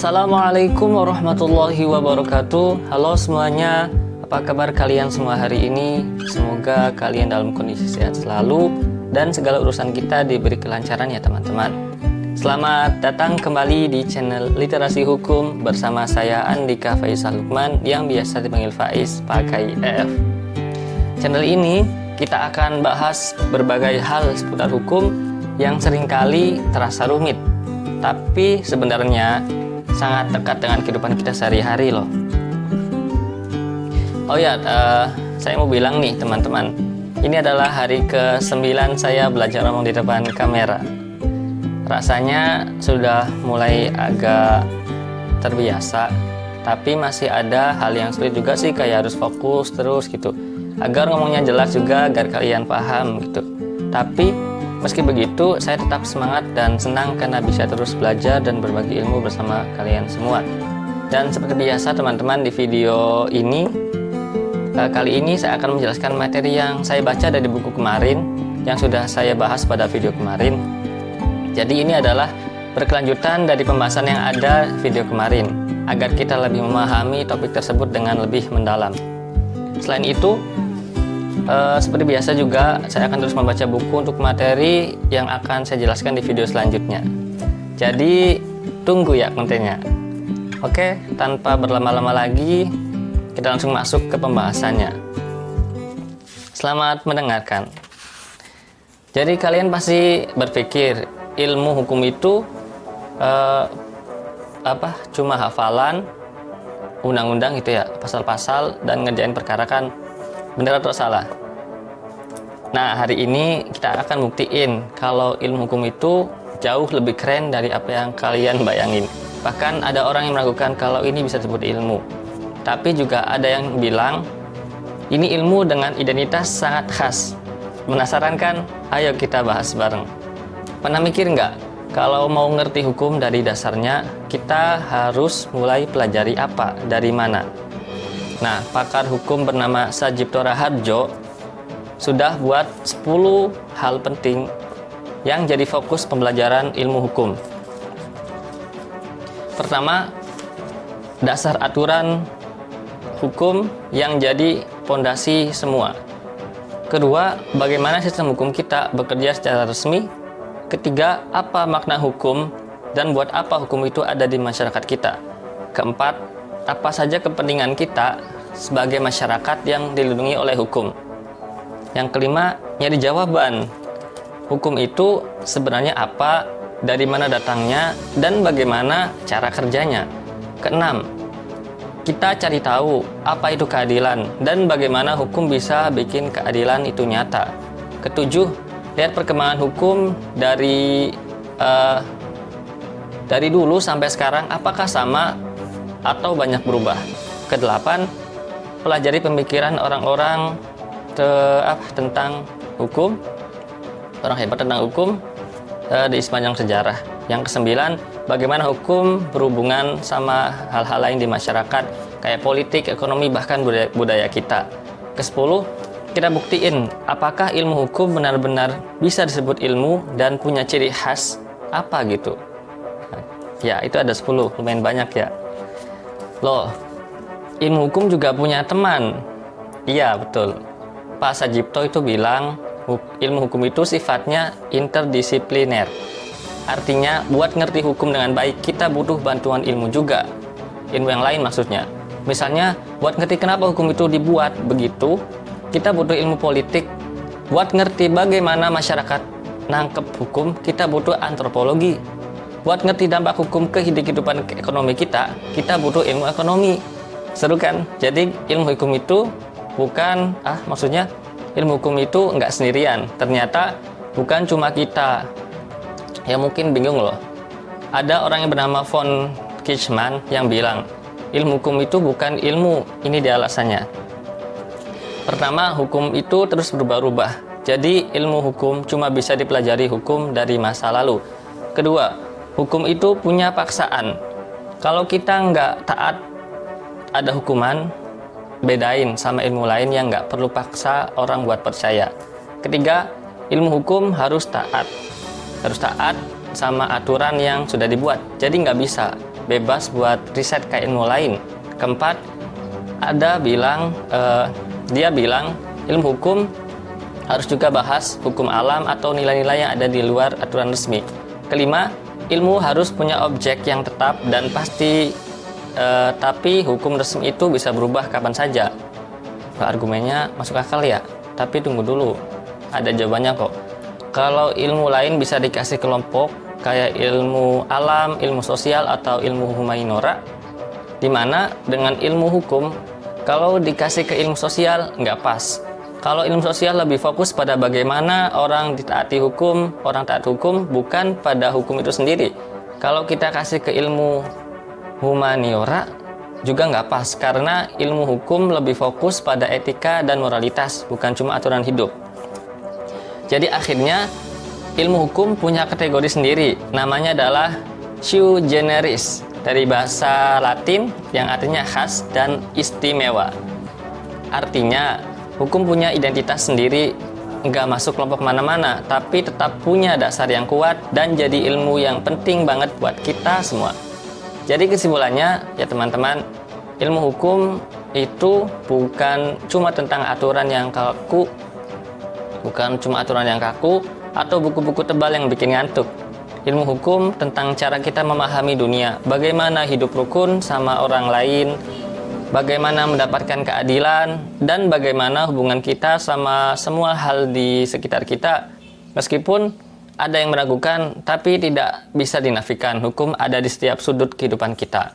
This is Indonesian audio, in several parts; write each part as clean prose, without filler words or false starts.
Assalamualaikum warahmatullahi wabarakatuh. Halo semuanya, apa kabar kalian semua hari ini? Semoga kalian dalam kondisi sehat selalu dan segala urusan kita diberi kelancaran ya teman-teman. Selamat datang kembali di channel Literasi Hukum bersama saya Andika Faisal Lukman yang biasa dipanggil Faiz pakai EF. Channel ini kita akan bahas berbagai hal seputar hukum yang seringkali terasa rumit, tapi sebenarnya sangat dekat dengan kehidupan kita sehari-hari loh. Oh ya, saya mau bilang nih teman-teman, ini adalah hari ke-9 saya belajar ngomong di depan kamera. Rasanya sudah mulai agak terbiasa, tapi masih ada hal yang sulit juga sih, kayak harus fokus terus gitu, agar ngomongnya jelas juga, agar kalian paham gitu. Tapi meski begitu, saya tetap semangat dan senang karena bisa terus belajar dan berbagi ilmu bersama kalian semua. Dan seperti biasa teman-teman, di video ini kali ini saya akan menjelaskan materi yang saya baca dari buku kemarin yang sudah saya bahas pada video kemarin. Jadi ini adalah berkelanjutan dari pembahasan yang ada video kemarin, agar kita lebih memahami topik tersebut dengan lebih mendalam. Selain itu, seperti biasa juga saya akan terus membaca buku untuk materi yang akan saya jelaskan di video selanjutnya. Jadi tunggu ya kontennya. Oke, tanpa berlama-lama lagi, kita langsung masuk ke pembahasannya. Selamat mendengarkan. Jadi kalian pasti berpikir ilmu hukum itu cuma hafalan undang-undang gitu ya, pasal-pasal dan ngerjain perkara kan? Benar atau salah? Nah, hari ini kita akan buktiin kalau ilmu hukum itu jauh lebih keren dari apa yang kalian bayangin. Bahkan ada orang yang meragukan kalau ini bisa disebut ilmu. Tapi juga ada yang bilang ini ilmu dengan identitas sangat khas. Penasaran kan? Ayo kita bahas bareng. Pernah mikir nggak? Kalau mau ngerti hukum dari dasarnya, kita harus mulai pelajari apa? Dari mana? Nah, pakar hukum bernama Sajipto Raharjo sudah buat 10 hal penting yang jadi fokus pembelajaran ilmu hukum. Pertama, dasar aturan hukum yang jadi pondasi semua. Kedua, bagaimana sistem hukum kita bekerja secara resmi. Ketiga, apa makna hukum dan buat apa hukum itu ada di masyarakat kita. Keempat, apa saja kepentingan kita sebagai masyarakat yang dilindungi oleh hukum. Yang kelima, nyari jawaban. Hukum itu sebenarnya apa, dari mana datangnya, dan bagaimana cara kerjanya. Keenam, kita cari tahu apa itu keadilan dan bagaimana hukum bisa bikin keadilan itu nyata. Ketujuh, lihat perkembangan hukum dari dulu sampai sekarang, apakah sama atau banyak berubah. Kedelapan, pelajari pemikiran orang-orang tentang hukum, orang hebat tentang hukum di sepanjang sejarah. Yang kesembilan, bagaimana hukum berhubungan sama hal-hal lain di masyarakat, kayak politik, ekonomi, bahkan budaya kita. Kesepuluh, kita buktiin apakah ilmu hukum benar-benar bisa disebut ilmu dan punya ciri khas apa gitu. Ya, itu ada 10, lumayan banyak ya. Loh, ilmu hukum juga punya teman. Iya, betul. Pak Sajipto itu bilang ilmu hukum itu sifatnya interdisipliner. Artinya, buat ngerti hukum dengan baik, kita butuh bantuan ilmu juga. Ilmu yang lain maksudnya. Misalnya, buat ngerti kenapa hukum itu dibuat begitu, kita butuh ilmu politik. Buat ngerti bagaimana masyarakat nangkep hukum, kita butuh antropologi. Buat ngerti dampak hukum ke kehidupan ekonomi kita butuh ilmu ekonomi. Seru kan? Jadi ilmu hukum itu bukan, maksudnya ilmu hukum itu nggak sendirian. Ternyata bukan cuma kita. Ya mungkin bingung loh. Ada orang yang bernama von Kichman yang bilang, ilmu hukum itu bukan ilmu. Ini dia alasannya. Pertama, hukum itu terus berubah-ubah. Jadi ilmu hukum cuma bisa dipelajari hukum dari masa lalu. Kedua, hukum itu punya paksaan. Kalau kita nggak taat, ada hukuman, bedain sama ilmu lain yang nggak perlu paksa orang buat percaya. Ketiga, ilmu hukum harus taat sama aturan yang sudah dibuat. Jadi nggak bisa bebas buat riset kayak ilmu lain. Keempat, dia bilang ilmu hukum harus juga bahas hukum alam atau nilai-nilai yang ada di luar aturan resmi. Kelima, ilmu harus punya objek yang tetap dan pasti, tapi hukum resmi itu bisa berubah kapan saja. Argumennya masuk akal ya, tapi tunggu dulu, ada jawabannya kok. Kalau ilmu lain bisa dikasih kelompok kayak ilmu alam, ilmu sosial, atau ilmu humaniora, dimana dengan ilmu hukum kalau dikasih ke ilmu sosial nggak pas. Kalau ilmu sosial lebih fokus pada bagaimana orang ditaati hukum, orang taat hukum, bukan pada hukum itu sendiri. Kalau kita kasih ke ilmu humaniora juga nggak pas, karena ilmu hukum lebih fokus pada etika dan moralitas, bukan cuma aturan hidup. Jadi akhirnya ilmu hukum punya kategori sendiri, namanya adalah sui generis, dari bahasa Latin yang artinya khas dan istimewa. Artinya hukum punya identitas sendiri, nggak masuk kelompok mana-mana, tapi tetap punya dasar yang kuat dan jadi ilmu yang penting banget buat kita semua. Jadi kesimpulannya ya teman-teman, ilmu hukum itu bukan cuma tentang aturan yang kaku, atau buku-buku tebal yang bikin ngantuk. Ilmu hukum tentang cara kita memahami dunia, bagaimana hidup rukun sama orang lain, bagaimana mendapatkan keadilan, dan bagaimana hubungan kita sama semua hal di sekitar kita. Meskipun ada yang meragukan, tapi tidak bisa dinafikan, hukum ada di setiap sudut kehidupan kita.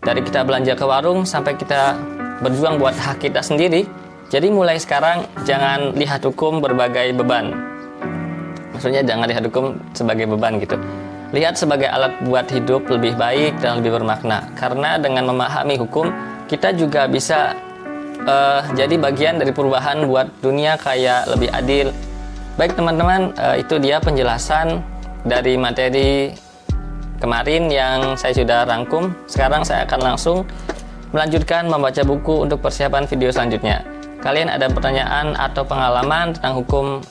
Dari kita belanja ke warung sampai kita berjuang buat hak kita sendiri. Jadi mulai sekarang jangan lihat hukum berbagai beban. Maksudnya jangan lihat hukum sebagai beban gitu. Lihat sebagai alat buat hidup lebih baik dan lebih bermakna. Karena dengan memahami hukum, kita juga bisa jadi bagian dari perubahan buat dunia kayak lebih adil. Baik teman-teman, itu dia penjelasan dari materi kemarin yang saya sudah rangkum. Sekarang saya akan langsung melanjutkan membaca buku untuk persiapan video selanjutnya. Kalian ada pertanyaan atau pengalaman tentang hukum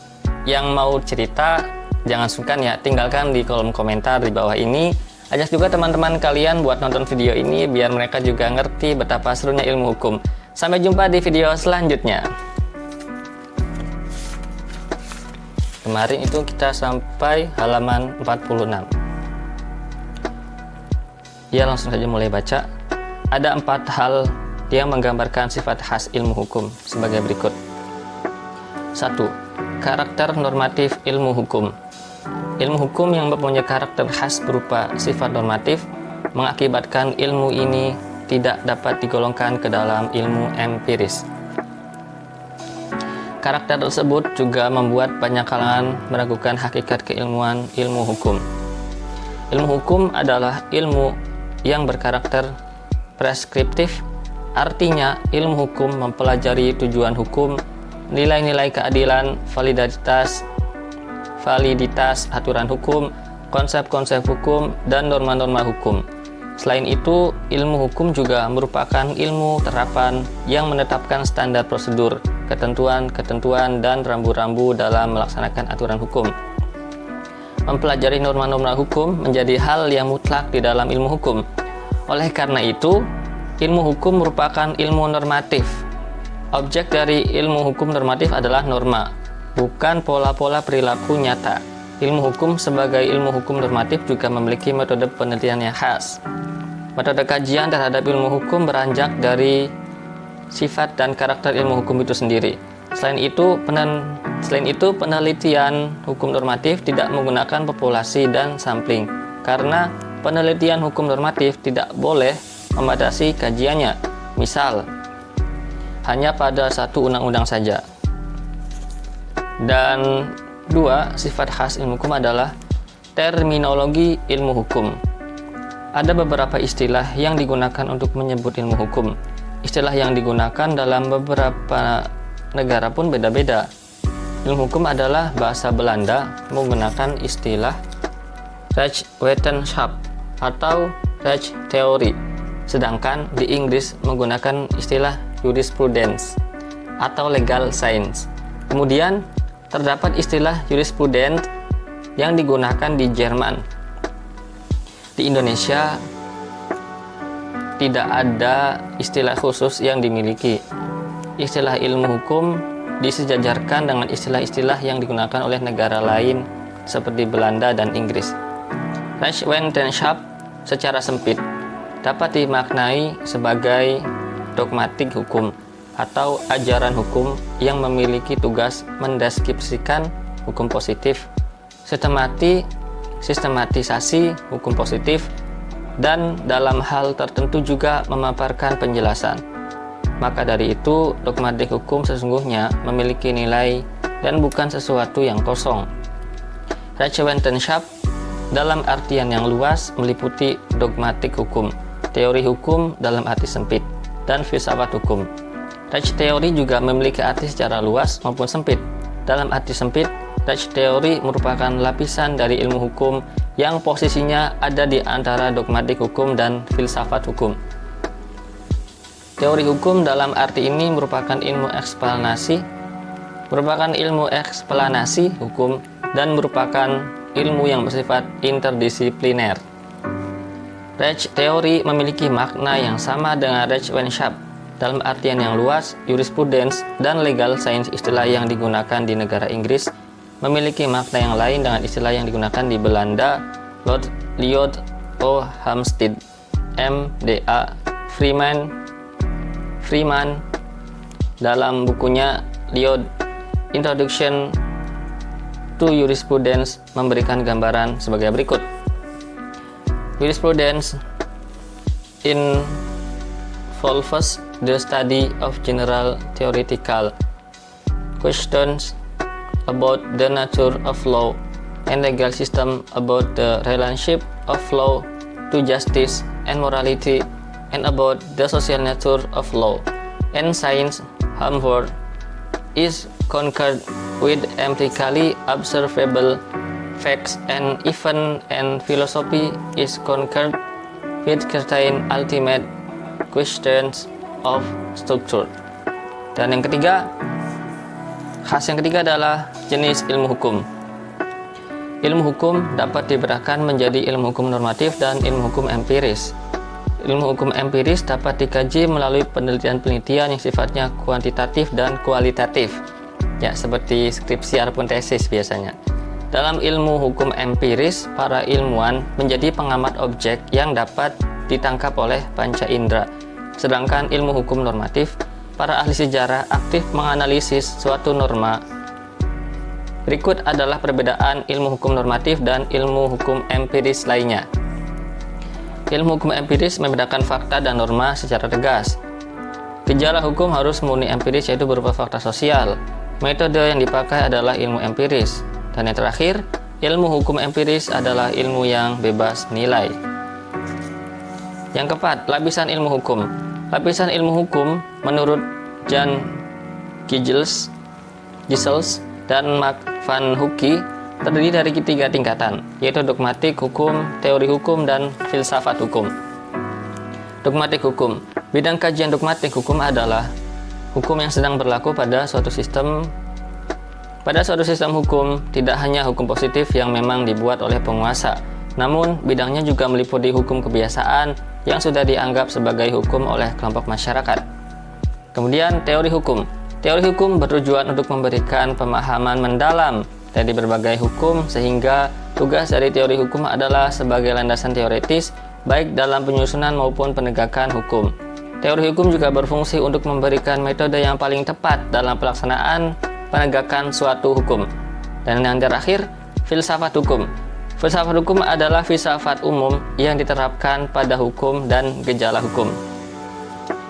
yang mau cerita, jangan sungkan ya, tinggalkan di kolom komentar di bawah ini. Ajak juga teman-teman kalian buat nonton video ini biar mereka juga ngerti betapa serunya ilmu hukum. Sampai jumpa di video selanjutnya. Kemarin itu kita sampai halaman 46. Ya, langsung saja mulai baca. Ada 4 hal yang menggambarkan sifat khas ilmu hukum sebagai berikut. 1. Karakter normatif ilmu hukum. Ilmu hukum yang mempunyai karakter khas berupa sifat normatif mengakibatkan ilmu ini tidak dapat digolongkan ke dalam ilmu empiris. Karakter tersebut juga membuat banyak kalangan meragukan hakikat keilmuan ilmu hukum. Ilmu hukum adalah ilmu yang berkarakter preskriptif, artinya ilmu hukum mempelajari tujuan hukum, nilai-nilai keadilan, validitas aturan hukum, konsep-konsep hukum, dan norma-norma hukum. Selain itu, ilmu hukum juga merupakan ilmu terapan yang menetapkan standar prosedur, ketentuan, dan rambu-rambu dalam melaksanakan aturan hukum. Mempelajari norma-norma hukum menjadi hal yang mutlak di dalam ilmu hukum. Oleh karena itu, ilmu hukum merupakan ilmu normatif. Objek dari ilmu hukum normatif adalah norma, bukan pola-pola perilaku nyata. Ilmu hukum sebagai ilmu hukum normatif juga memiliki metode penelitian yang khas. Metode kajian terhadap ilmu hukum beranjak dari sifat dan karakter ilmu hukum itu sendiri. Selain itu, penelitian hukum normatif tidak menggunakan populasi dan sampling, karena penelitian hukum normatif tidak boleh membatasi kajiannya. Misal, hanya pada satu undang-undang saja. Dan 2, sifat khas ilmu hukum adalah terminologi ilmu hukum. Ada beberapa istilah yang digunakan untuk menyebut ilmu hukum. Istilah yang digunakan dalam beberapa negara pun beda-beda. Ilmu hukum adalah bahasa Belanda menggunakan istilah rechtswetenschap atau rechtstheorie, sedangkan di Inggris menggunakan istilah jurisprudence atau legal science. Kemudian terdapat istilah jurisprudence yang digunakan di Jerman. Di Indonesia tidak ada istilah khusus yang dimiliki. Istilah ilmu hukum disejajarkan dengan istilah-istilah yang digunakan oleh negara lain seperti Belanda dan Inggris. Rechtswetenschap secara sempit dapat dimaknai sebagai dogmatik hukum atau ajaran hukum yang memiliki tugas mendeskripsikan hukum positif, sistematisasi hukum positif, dan dalam hal tertentu juga memaparkan penjelasan. Maka dari itu, dogmatik hukum sesungguhnya memiliki nilai dan bukan sesuatu yang kosong. Rechtswetenschap dalam artian yang luas meliputi dogmatik hukum, teori hukum dalam arti sempit, dan filsafat hukum. Rechtsteorie juga memiliki arti secara luas maupun sempit. Dalam arti sempit, Rechtsteorie merupakan lapisan dari ilmu hukum yang posisinya ada di antara dogmatik hukum dan filsafat hukum. Teori hukum dalam arti ini merupakan ilmu eksplanasi hukum dan merupakan ilmu yang bersifat interdisipliner. Rechtsteorie memiliki makna yang sama dengan Rechtswetenschap. Dalam artian yang luas, jurisprudence dan legal science, istilah yang digunakan di negara Inggris, memiliki makna yang lain dengan istilah yang digunakan di Belanda. Lord Lyot O. Hamstead, M.Da. Freeman dalam bukunya Lyot Introduction to Jurisprudence memberikan gambaran sebagai berikut. Jurisprudence involves the study of general theoretical questions about the nature of law and legal system, about the relationship of law to justice and morality, and about the social nature of law. And science, however, is concerned with empirically observable facts, and even and philosophy is concerned with certain ultimate questions of structure. Dan yang ketiga, khas yang ketiga adalah jenis ilmu hukum. Ilmu hukum dapat dibedakan menjadi ilmu hukum normatif dan ilmu hukum empiris. Ilmu hukum empiris dapat dikaji melalui penelitian-penelitian yang sifatnya kuantitatif dan kualitatif, ya seperti skripsi ataupun tesis biasanya. Dalam ilmu hukum empiris, para ilmuwan menjadi pengamat objek yang dapat ditangkap oleh panca indera. Sedangkan ilmu hukum normatif, para ahli sejarah aktif menganalisis suatu norma. Berikut adalah perbedaan ilmu hukum normatif dan ilmu hukum empiris lainnya. Ilmu hukum empiris membedakan fakta dan norma secara tegas. Gejala hukum harus murni empiris, yaitu berupa fakta sosial. Metode yang dipakai adalah ilmu empiris. Dan yang terakhir, ilmu hukum empiris adalah ilmu yang bebas nilai. Yang keempat, lapisan ilmu hukum. Lapisan ilmu hukum menurut Jan Gijsels dan Mark van Hoeke terdiri dari 3 tingkatan, yaitu dogmatik hukum, teori hukum, dan filsafat hukum. Dogmatik hukum. Bidang kajian dogmatik hukum adalah hukum yang sedang berlaku pada suatu sistem. Pada suatu sistem hukum, tidak hanya hukum positif yang memang dibuat oleh penguasa, namun bidangnya juga meliputi hukum kebiasaan yang sudah dianggap sebagai hukum oleh kelompok masyarakat. Kemudian, teori hukum. Teori hukum bertujuan untuk memberikan pemahaman mendalam dari berbagai hukum, sehingga tugas dari teori hukum adalah sebagai landasan teoretis baik dalam penyusunan maupun penegakan hukum. Teori hukum juga berfungsi untuk memberikan metode yang paling tepat dalam pelaksanaan penegakan suatu hukum. Dan yang terakhir, filsafat hukum. Filsafat hukum adalah filsafat umum yang diterapkan pada hukum dan gejala hukum.